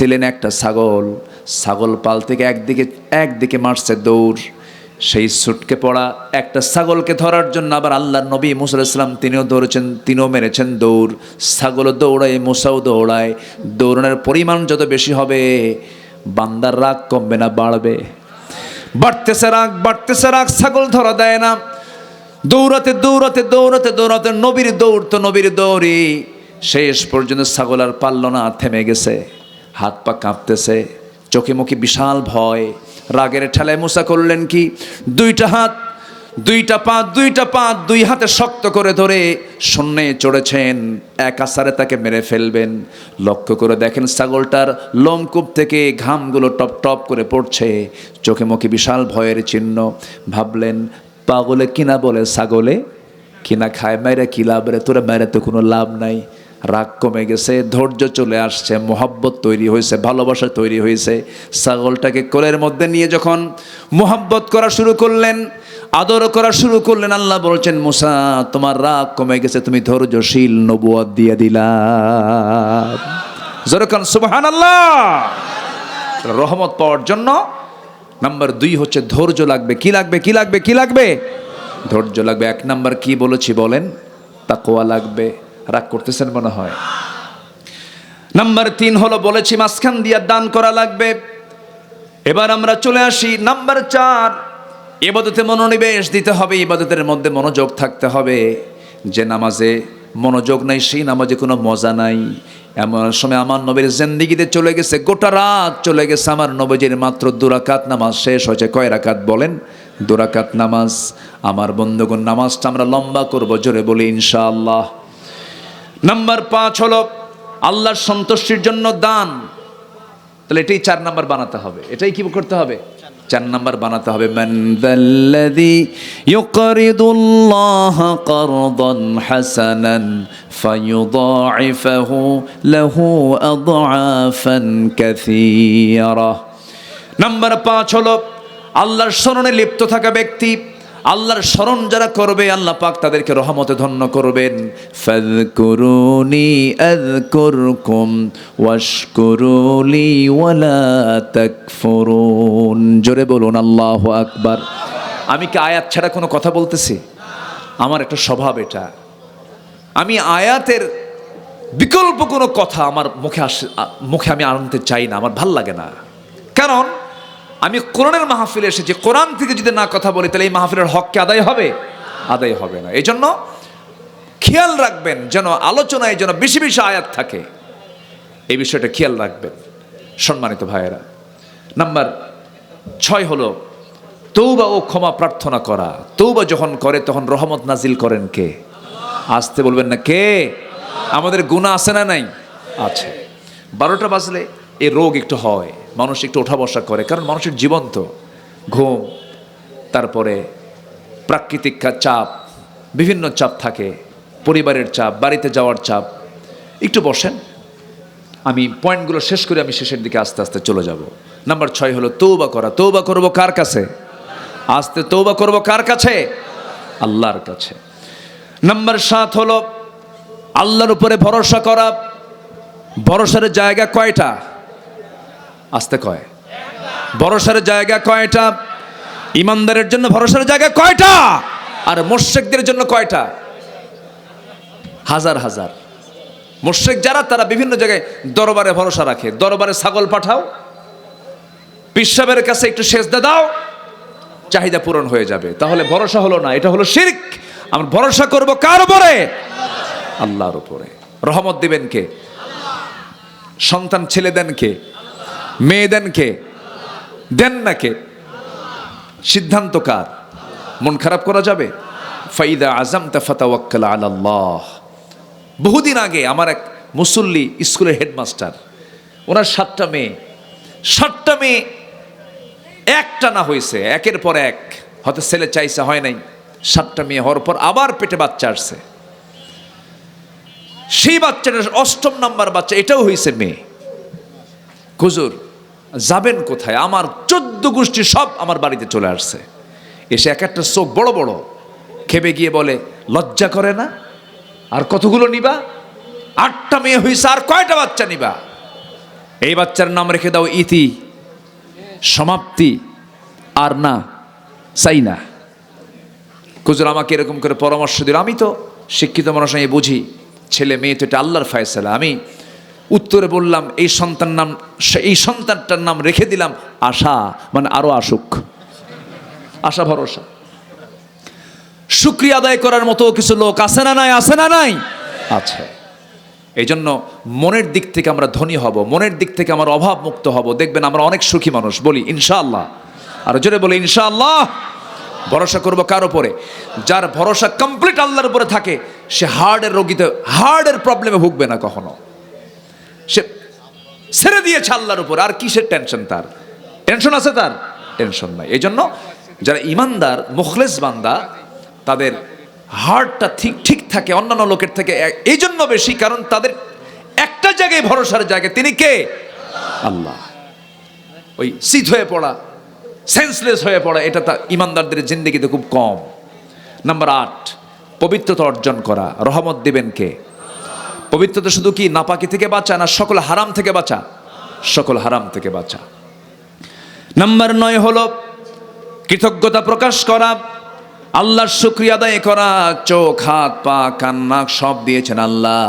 পালতেছিলেন একটা ছাগল। ছাগল পালতে গিয়ে একদিকে মারছে দৌড়। সেই ছুটকে পড়া একটা ছাগলকে ধরার জন্য আবার আল্লাহর নবী মুসা আলাইহিস সালাম তিনিও ধরেছেন, তিনিও মেরেছেন দৌড়। ছাগলও দৌড়ায়, মুসাও দৌড়ায়। দৌড়ানোর পরিমাণ যত বেশি হবে, বান্দার রাগ কমবে না বাড়বে? বাড়তেছে রাগ, ছাগল ধরা দেয় না। দৌড়াতে নবীর দৌড়ই শেষ পর্যন্ত ছাগল আর পারল না, থেমে গেছে। হাত পা কাঁপতেছে, চোখে মুখে বিশাল ভয়। রাগের ঠেলায় মুসা করলেন কি, দুইটা হাত দুইটা পা দুই হাতে শক্ত করে ধরে শূন্যে চড়েছেন, এক আছাড়ে তাকে মেরে ফেলবেন। লক্ষ্য করে দেখেন ছাগলটার লোমকূপ থেকে ঘামগুলো টপ টপ করে পড়ছে, চোখে মুখে বিশাল ভয়ের চিহ্ন। ভাবলেন, পাগলে কিনা বলে ছাগলে কিনা খায়, মেরে কি লাভ রে, তোরা মেরে তো কোনো লাভ নাই। রাগ কমে গেছে, ধৈর্য চলে আসছে, মোহাব্বত তৈরি হয়েছে, ভালোবাসা তৈরি হয়েছে। ছাগলটাকে কোলের মধ্যে নিয়ে যখন মোহাব্বত করা শুরু করলেন, আদর করা শুরু করলেন, আল্লাহ বলছেন, মুসা তোমার রাগ কমে গেছে, তুমি ধৈর্যশীল, নবুয়ত দিয়ে দিলাম। জোরে কান সুবহানাল্লাহ। রহমত পাওয়ার জন্য নাম্বার 2 হচ্ছে ধৈর্য লাগবে। কি লাগবে? ধৈর্য লাগবে। 1 নাম্বার কি বলেছি বলেন? তাকওয়া লাগবে। রাগ করতেছেন মনে হয়। নাম্বার 3 হলো বলেছি মাঝখান দিয়া দান করা লাগবে। এবার আমরা চলে আসি নাম্বার 4, ইবাদতে মনোনিবেশ দিতে হবে, ইবাদতের মধ্যে মনোযোগ থাকতে হবে। যে নামাজে মনোযোগ নাই সেই নামাজে কোনো মজা নাই। এমন সময় আমার নবীর জিন্দেগিতে চলে গেছে, গোটা রাত চলে গেছে আমার নবীজির, মাত্র 2 রাকাত নামাজ শেষ হয়েছে। কয় রাকাত বলেন? 2 রাকাত নামাজ। আমার বন্ধুগণ, নামাজটা আমরা লম্বা করবো, জোরে বলি ইনশাআল্লাহ। নাম্বার 5 হলো আল্লাহর সন্তুষ্টির জন্য দান। তাহলে এটাই 4 নাম্বার বানাতে হবে। এটাই কি করতে হবে? 4 নাম্বার বানাতে হবে। মান যাল্লাযী ইউকরিদুল্লাহ কারদান হাসানান ফায়ুদাইফাহু লাহু আদআফান কাসীরা। নাম্বার 5 হলো আল্লাহর স্মরণে লিপ্ত থাকা ব্যক্তি। আল্লাহর স্মরণ যারা করবে, আল্লাহ পাক তাদেরকে রহমতে ধন্য করবেন। ফাযকুরুনি আযকুরকুম ওয়াশকুরুলি ওয়ালা তাকফুরুন। জোরে বলুন আল্লাহু আকবার। আমি কি আয়াত ছাড়া কোনো কথা বলতেছি? আমার একটা স্বভাব এটা, আমি আয়াতের বিকল্প কোনো কথা আমার মুখে আমি আনতে চাই না, আমার ভাল লাগে না। কারণ আমি কোরআনের মাহফিলে এসেছি, কোরআন থেকে যদি না কথা বলি তাহলে এই মাহফিলের হককে আদায় হবে না। এই জন্য খেয়াল রাখবেন যেন আলোচনায় যেন বেশি বেশি আয়াত থাকে, এই বিষয়টা খেয়াল রাখবেন সম্মানিত ভাইয়েরা। নাম্বার 6 হলো তৌবা ও ক্ষমা প্রার্থনা করা। তৌবা যখন করে তখন রহমত নাজিল করেন কে? আসতে বলবেন না, কে? আমাদের গুনাহ আছে না নাই? আছে। 12টা বাজলে এই রোগ একটু হয়, মানুষ একটু ওঠা বসা করে, কারণ মানুষের জীবন তো ঘুম, তারপরে প্রাকৃতিক চাপ, বিভিন্ন চাপ থাকে, পরিবারের চাপ, বাড়িতে যাওয়ার চাপ। একটু বসেন, আমি পয়েন্টগুলো শেষ করে আমি শেষের দিকে আস্তে আস্তে চলে যাব। নাম্বার 6 হলো তৌবা করা। তৌবা করবো কার কাছে? আস্তে তৌবা করবো কার কাছে? আল্লাহর কাছে। নাম্বার 7 হলো আল্লাহর উপরে ভরসা করা। ভরসার জায়গা কয়টা? আস্তে কয়। ভরসার জায়গা কয়টা? ইমানদারের জন্য ভরসার জায়গা কয়টা? আর মুশরিকদের জন্য কয়টা? হাজার হাজার। মুশরিক যারা, তারা বিভিন্ন জায়গায় দরবারে ভরসা রাখে। দরবারে ছাগল পাঠাও, পীর সাহেবের কাছে একটু সেজদা দাও, চাহিদা পূরণ হয়ে যাবে। তাহলে ভরসা হলো না, এটা হলো শিরক। আমরা ভরসা করব কার উপরে? আল্লাহর উপরে। রহমত দিবেন কে? সন্তান ছেলে দেন কে? মেয়ে দেন কে? দেন না কে? সিদ্ধান্ত কার? মন খারাপ করা যাবে? ফাইদা আযামতা ফাতাওয়াক্কাল আলাল্লাহ। বহুদিন আগে আমার এক মুসল্লি, স্কুলের হেডমাস্টার, ওনার 7টা মেয়ে একটা না হয়েছে, একের পর এক, হয়তো ছেলে চাইছে হয় নাই, 7টা মেয়ে হওয়ার পর আবার পেটে বাচ্চা আসছে। সেই বাচ্চাটা 8ম নাম্বার বাচ্চা, এটাও হয়েছে মেয়ে। হুজুর যাবেন কোথায়? আমার 14 গোষ্ঠী সব আমার বাড়িতে চলে আসছে। এসে এক একটা চোখ বড় বড়, খেপে গিয়ে বলে, লজ্জা করে না? আর কতগুলো নিবা? 8টা মেয়ে হয়েছে, আর কয়টা বাচ্চা নিবা? এই বাচ্চার নাম রেখে দাও ইতি, সমাপ্তি, আর না চাই না। হুজুর আমাকে এরকম করে পরামর্শ দিল। আমি তো শিক্ষিত মানুষ, আমি বুঝি ছেলে মেয়ে তো এটা আল্লাহর ফয়সালা। আমি উত্তরে বললাম এই সন্তানটার নাম রেখে দিলাম আশা, মানে আরো আসুক, আশা ভরসা। শুকরিয়া আদায় করার মতো কিছু লোক আছে না নাই? আছে না নাই? আছে। এই জন্য মনের দিক থেকে আমরা ধনী হব, মনের দিক থেকে আমরা অভাব মুক্ত হব। দেখবেন আমরা অনেক সুখী মানুষ। বলি ইনশাআল্লাহ, আর জোরে বলি ইনশাআল্লাহ। ভরসা করব কার উপরে? যার ভরসা কমপ্লিট আল্লাহর উপরে থাকে, সে হার্টের রোগীতে, হার্টের প্রবলেমে ভুগবে না কখনো। সে ছেড়ে দিয়েছে আল্লাহর উপর, আর কিসের টেনশন? তার টেনশন আছে? তার টেনশন নাই। এই জন্য যারা ইমানদার মুখলেস বান্দা, তাদের হার্টটা ঠিক থাকে অন্যান্য লোকের থেকে। এই জন্য বেশি, কারণ তাদের একটা জায়গায় ভরসার জায়গা, তিনি কে? আল্লাহ। ওই সিধ হয়ে পড়া, সেন্সলেস হয়ে পড়া, এটা তা ইমানদারদের জিন্দেগিতে খুব কম। নাম্বার 8, পবিত্রতা অর্জন করা। রহমত দিবেন কে? পবিত্রতা শুধু কি নাপাকি থেকে বাঁচা, না সকল হারাম থেকে বাঁচা? সকল হারাম থেকে বাঁচা। নাম্বার 9 হলো কৃতজ্ঞতা প্রকাশ করা, আল্লাহর শুকরিয়া আদায় করা। চোখ, হাত, পা, কান, নাক সব দিয়েছেন আল্লাহ।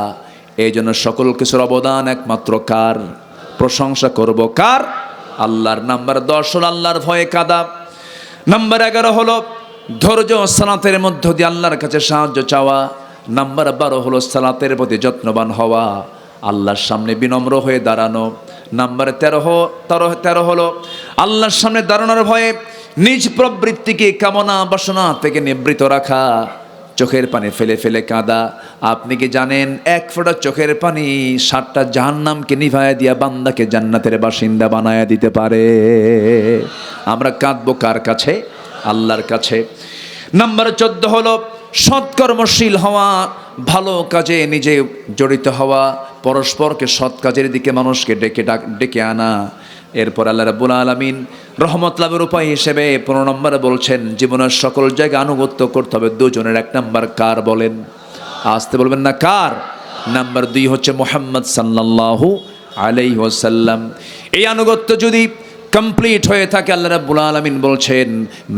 এই জন্য সকল কিছুর অবদান একমাত্র কার? প্রশংসা করব কার? আল্লাহর। নাম্বার 10 হলো আল্লাহর ভয়ে কাঁদা। নাম্বার 11 হলো ধৈর্য, সালাতের মধ্য দিয়ে আল্লাহর কাছে সাহায্য চাওয়া। নাম্বার 12 হলো সালাতের প্রতি যত্নবান হওয়া, আল্লাহর সামনে বিনম্র হয়ে দাঁড়ানো। নাম্বার 13 হলো আল্লাহর সামনে দাঁড়ানোর ভয়ে নিজ প্রবৃত্তিকে কামনা বাসনা থেকে নিবৃত রাখা, চোখের পানি ফেলে ফেলে কাঁদা। আপনি কি জানেন 1 ফোঁটা চোখের পানি 7টা জাহান্নামকে নিভায়া দিয়া বান্দাকে জান্নাতের বাসিন্দা বানায়া দিতে পারে। আমরা কাঁদবো কার কাছে? আল্লাহর কাছে। নাম্বার 14 হলো সৎকর্মশীল হওয়া, ভালো কাজে নিজে জড়িত হওয়া, পরস্পরকে সৎ কাজের দিকে মানুষকে ডেকে আনা। এরপর আল্লাহ রাব্বুল আলামিন রহমত লাভের উপায় হিসেবে 15 নম্বরে বলছেন জীবনের সকল জায়গায় আনুগত্য করতে হবে দুজনের। 1 নাম্বার কার বলেন? আসতে বলবেন না কার? নাম্বার 2 হচ্ছে মুহাম্মদ সাল্লাল্লাহু আলাইহি ওয়াসাল্লাম। এই আনুগত্য যদি কমপ্লিট হয়ে থাকে, আল্লাহ রাব্বুল আলামিন বলছেন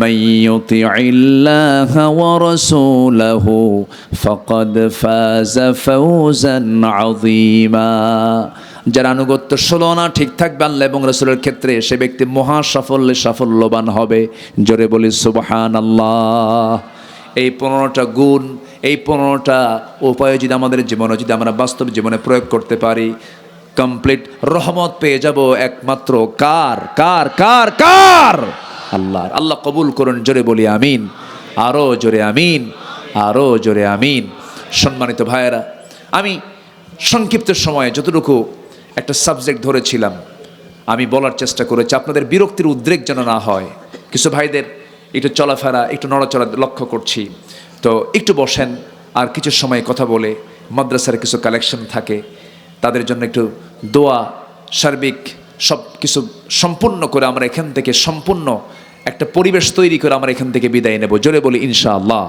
মাইয়ুতিইল্লাহা ওয়া রাসূলাহু ফাকাদ ফাযা ফাওজান আযীমা। যার আনুগত্য 16 আনা ঠিক থাকবে আল্লাহ এবং রাসূলের ক্ষেত্রে, সে ব্যক্তি মহা সাফল্যবান হবে। জোরে বলি সুবহানাল্লাহ। এই 15টা গুণ, এই 15টা উপায় যদি আমাদের জীবনে, যদি আমরা বাস্তব জীবনে প্রয়োগ করতে পারি, কমপ্লিট রহমত পেয়ে যাব একমাত্র কার? কার কার কার? আল্লাহর। আল্লাহ কবুল করুন। জোরে বলি আমিন। আরো জোরে আমিন, আরো জোরে আমিন। সম্মানিত ভাইয়েরা, আমি সংক্ষিপ্ত সময়ে যতটুকু একটা সাবজেক্ট ধরেছিলাম আমি বলার চেষ্টা করেছি, আপনাদের বিরক্তির উদ্রেক যেন না হয়। কিছু ভাইদের একটু চলাফেরা, একটু নড়াচড়া লক্ষ্য করছি, তো একটু বসেন। আর কিছু সময় কথা বলে মাদ্রাসার কিছু কালেকশন থাকে, তাদের জন্য একটু দোয়া, সার্বিক সব কিছু সম্পূর্ণ করে আমরা এখান থেকে সম্পূর্ণ একটা পরিবেশ তৈরি করে আমরা এখান থেকে বিদায় নেব। জোরে বলি ইনশাআল্লাহ।